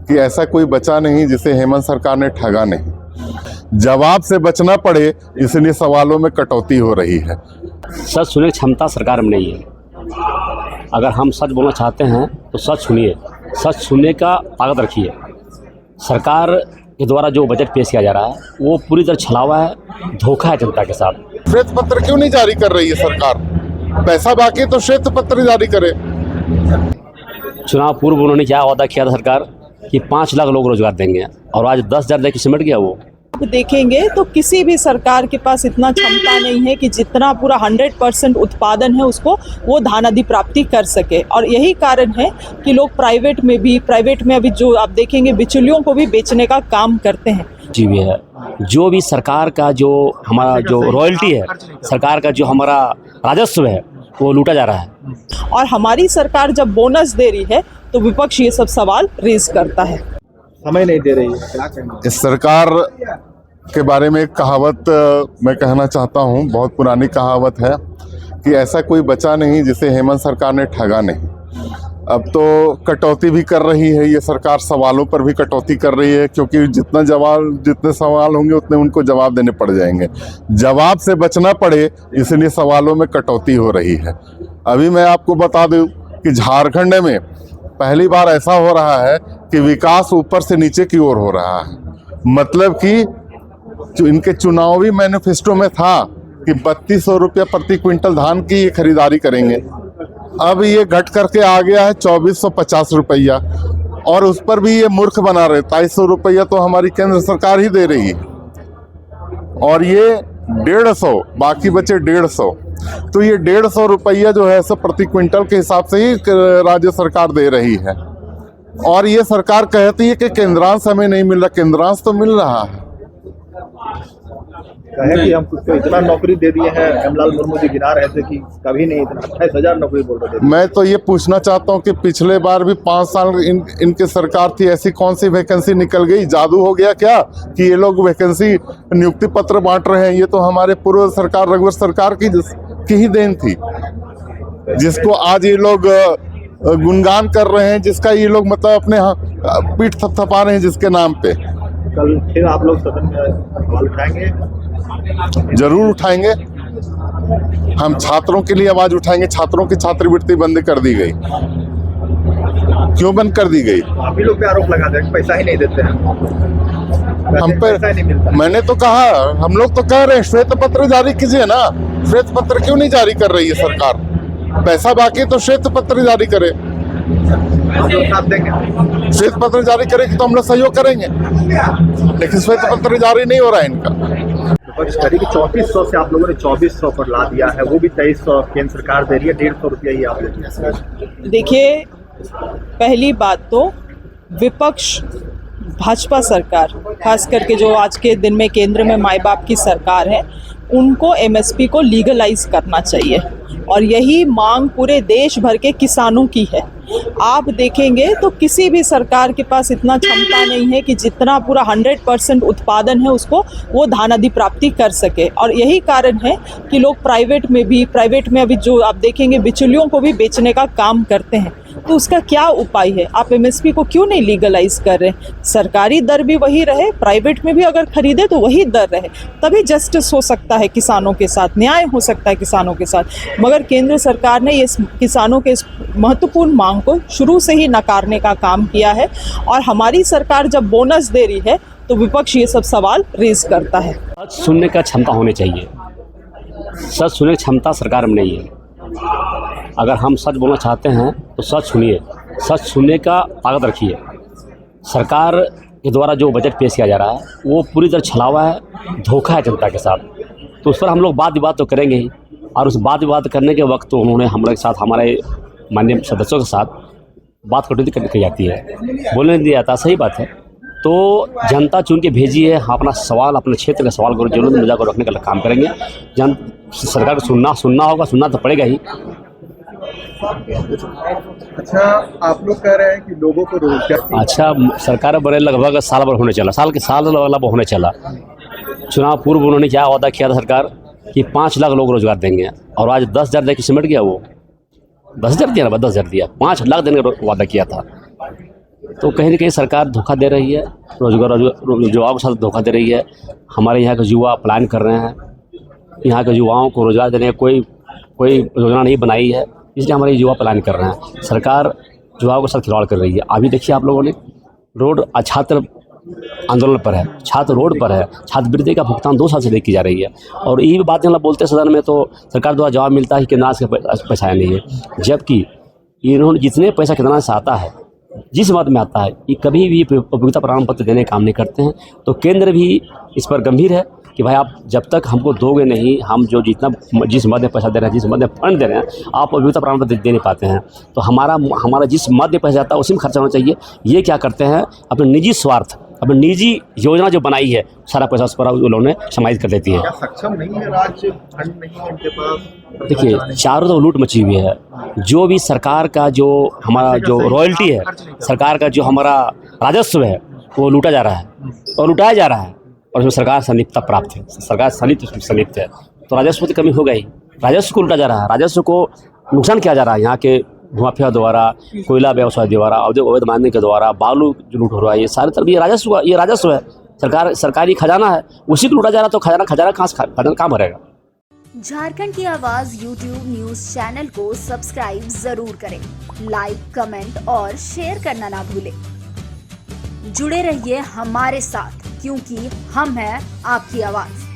कि ऐसा कोई बचा नहीं जिसे हेमंत सरकार ने ठगा नहीं। जवाब से बचना पड़े इसलिए सवालों में कटौती हो रही है। सच सुनने की क्षमता सरकार में नहीं है। अगर हम सच बोलना चाहते हैं तो सच सुनिए, सच सुनने का ताकत रखिए। सरकार के द्वारा जो बजट पेश किया जा रहा है वो पूरी तरह छलावा है, धोखा है जनता के साथ। श्वेत पत्र क्यों नहीं जारी कर रही है सरकार? पैसा बाकी तो श्वेत पत्र जारी करे। चुनाव पूर्व उन्होंने क्या वादा किया था सरकार कि 5 लाख लोग रोजगार देंगे, और आज 10,000 देके सिमट गया वो। देखेंगे तो किसी भी सरकार के पास इतना क्षमता नहीं है कि जितना पूरा 100% उत्पादन है उसको वो धानादि प्राप्ति कर सके। और यही कारण है कि लोग प्राइवेट में अभी जो आप देखेंगे बिचौलियों को भी बेचने का काम करते हैं। जी भी है, जो भी सरकार का जो हमारा जो रॉयल्टी है, सरकार का जो हमारा राजस्व है वो लूटा जा रहा है। और हमारी सरकार जब बोनस दे रही है तो विपक्ष ये सब सवाल रेज करता है। समय नहीं दे रही है, क्या कहना? इस सरकार के बारे में एक कहावत मैं कहना चाहता हूँ, बहुत पुरानी कहावत है कि ऐसा कोई बचा नहीं जिसे हेमंत सरकार ने ठगा नहीं। अब तो कटौती भी कर रही है ये सरकार, सवालों पर भी कटौती कर रही है, क्योंकि जितने सवाल होंगे उतने उनको जवाब देने पड़ जाएंगे। जवाब से बचना पड़े इसलिए सवालों में कटौती हो रही है। अभी मैं आपको बता दूं कि झारखंड में पहली बार ऐसा हो रहा है कि विकास ऊपर से नीचे की ओर हो रहा है। मतलब कि जो इनके चुनावी मैनिफेस्टो में था कि 3200 रुपया प्रति क्विंटल धान की ये खरीदारी करेंगे, अब ये घट करके आ गया है 2450 रुपया, और उस पर भी ये मूर्ख बना रहे। 2300 रुपया तो हमारी केंद्र सरकार ही दे रही है, और ये 150, बाकी बचे 150। तो ये 150 रुपया जो है सब प्रति क्विंटल के हिसाब से ही राज्य सरकार दे रही है। और ये सरकार कहती है कि केंद्रांश हमें नहीं मिल रहा, केंद्रांश तो मिल रहा है। कहे कि हम कुछ इतना नौकरी दे दिए हैं। हेमलाल मुर्मू जी गिना रहे थे कि कभी नहीं इतना 28,000 नौकरी बोल रहे थे। मैं तो ये पूछना चाहता हूँ कि पिछले बार भी 5 साल इनकी सरकार थी, ऐसी कौन सी वैकेंसी निकल गई? जादू हो गया क्या कि ये लोग वैकेंसी नियुक्ति पत्र बांट रहे हैं? ये तो हमारे पूर्व सरकार रघुवर सरकार की ही देन थी, जिसको आज ये लोग गुणगान कर रहे हैं, जिसका ये लोग मतलब अपने पीठ थपथपा रहे हैं जिसके नाम पे। कल फिर आप लोग सदन में सवाल उठाएंगे? जरूर उठाएंगे। हम छात्रों के लिए आवाज उठाएंगे। छात्रों की छात्रवृत्ति बंद कर दी गई। क्यों बंद कर दी गई? आप ही लोग पे आरोप लगा दें, पैसा ही नहीं देते हैं हम पे। मैंने तो कहा, हम लोग तो कह रहे हैं श्वेत पत्र जारी कीजिए ना। श्वेत पत्र क्यों नहीं जारी कर रही है सरकार? पैसा बाकी तो श्वेत पत्र जारी करे। साथ देंगे, श्वेत पत्र जारी करेगी तो हम लोग सहयोग करेंगे, लेकिन श्वेत पत्र जारी नहीं हो रहा है इनका। विपक्ष कह रही कि 2400 से आप लोगों ने 2400 पर ला दिया है, वो भी 2300 केंद्र सरकार दे रही है, 150 रुपया ही आप लोग। देखिए, पहली बात तो विपक्ष भाजपा सरकार, खास करके जो आज के दिन में केंद्र में माई बाप की सरकार है, उनको एमएसपी को लीगलाइज करना चाहिए, और यही मांग पूरे देश भर के किसानों की है। आप देखेंगे तो किसी भी सरकार के पास इतना क्षमता नहीं है कि जितना पूरा 100% उत्पादन है उसको वो धानादि प्राप्ति कर सके। और यही कारण है कि लोग प्राइवेट में अभी जो आप देखेंगे बिचौलियों को भी बेचने का काम करते हैं। तो उसका क्या उपाय है? आप एमएसपी को क्यों नहीं लीगलाइज कर रहे? सरकारी दर भी वही रहे, प्राइवेट में भी अगर खरीदे तो वही दर रहे, तभी जस्टिस हो सकता है किसानों के साथ, न्याय हो सकता है किसानों के साथ। मगर केंद्र सरकार ने ये किसानों के इस महत्वपूर्ण मांग को शुरू से ही नकारने का काम किया है। और हमारी सरकार जब बोनस दे रही है तो विपक्ष ये सब सवाल रेज करता है। सच सुनने का क्षमता होनी चाहिए। सच सुनने की क्षमता सरकार में नहीं है। अगर हम सच बोलना चाहते हैं तो सच सुनिए, सच सुनने का ताकत रखिए। सरकार के द्वारा जो बजट पेश किया जा रहा है वो पूरी तरह छलावा है, धोखा है जनता के साथ। तो उस पर हम लोग बात विवाद तो करेंगे ही, और उस बात विवाद करने के वक्त तो उन्होंने हमारे साथ, हमारे माननीय सदस्यों के साथ बात कटौती की जाती है, बोलने नहीं दिया जाता। सही बात है। तो जनता चुन के भेजी है, अपना सवाल, अपने क्षेत्र का सवाल करो, जरूरत मुद्दा को रखने का काम करेंगे। सरकार को सुनना होगा, सुनना तो पड़ेगा ही। अच्छा, आप लोग कह रहे हैं कि लोगों को रोजगार। अच्छा, सरकार बड़े लगभग साल भर होने चला, साल होने चला। चुनाव पूर्व उन्होंने क्या वादा किया था सरकार कि 5 लाख लोग रोजगार देंगे, और आज 10,000 देके सिमट गया वो। 10,000 दिया ना, 10,000 दिया, 5 लाख देने का वादा किया था। तो कहीं ना कहीं सरकार धोखा दे रही है, रोजगार युवाओं के साथ धोखा दे रही है। हमारे यहाँ के युवा पलायन कर रहे हैं, यहाँ के युवाओं को रोजगार देने का कोई योजना नहीं बनाई है, इसलिए हमारे युवा पलायन कर रहे हैं। सरकार युवाओं के साथ खिलवाड़ कर रही है। अभी देखिए आप लोगों ने रोड छात्र आंदोलन पर है, छात्र रोड पर है, छात्रवृत्ति का भुगतान 2 साल से की जा रही है, और ये भी बात जब बोलते हैं सदन में तो सरकार द्वारा जवाब मिलता है कि केंद्र से पैसा आया नहीं है। जबकि इन्होंने जितने पैसा केंद्र से आता है, जिस मद में आता है, ये कभी भी उपयोगिता प्रमाण पत्र देने का काम नहीं करते हैं। तो केंद्र भी इस पर गंभीर है कि भाई आप जब तक हमको दोगे नहीं, हम जो जिस मद में पैसा दे रहे हैं, जिस मद में फंड दे रहे हैं, आप उपयोगिता प्रमाण पत्र दे नहीं पाते हैं। तो हमारा जिस मद में पैसा जाता है उसी में खर्चा होना चाहिए। ये क्या करते हैं, अपने निजी स्वार्थ, अपनी निजी योजना जो बनाई है, सारा पैसा उस पर उन्होंने समाहित कर देती है। क्या सक्षम नहीं है राज्य, फंड नहीं है उनके पास? देखिए चारों तरफ लूट मची हुई है। जो भी सरकार का जो हमारा जो रॉयल्टी है, सरकार का जो हमारा राजस्व है, वो लूटा जा रहा है और लुटाया जा रहा है, और उसमें सरकार संलिप्तता प्राप्त है, सरकार संलिप्त है। तो राजस्व की कमी हो गई, राजस्व को लूटा जा रहा है, राजस्व को नुकसान किया जा रहा है। यहाँ के भूमाफिया द्वारा, कोयला व्यवसाय द्वारा, अवैध मानने के द्वारा, बालू जो लूट हो रहा है, ये सारी तरफ ये राजस्व है। सरकारी खजाना है, उसी को लूटा जा रहा है। तो खजाना कहाँ भरेगा? झारखंड की आवाज YouTube न्यूज चैनल को सब्सक्राइब जरूर करें, लाइक, कमेंट और शेयर करना ना भूलें। जुड़े रहिए हमारे साथ, क्योंकि हम हैं आपकी आवाज।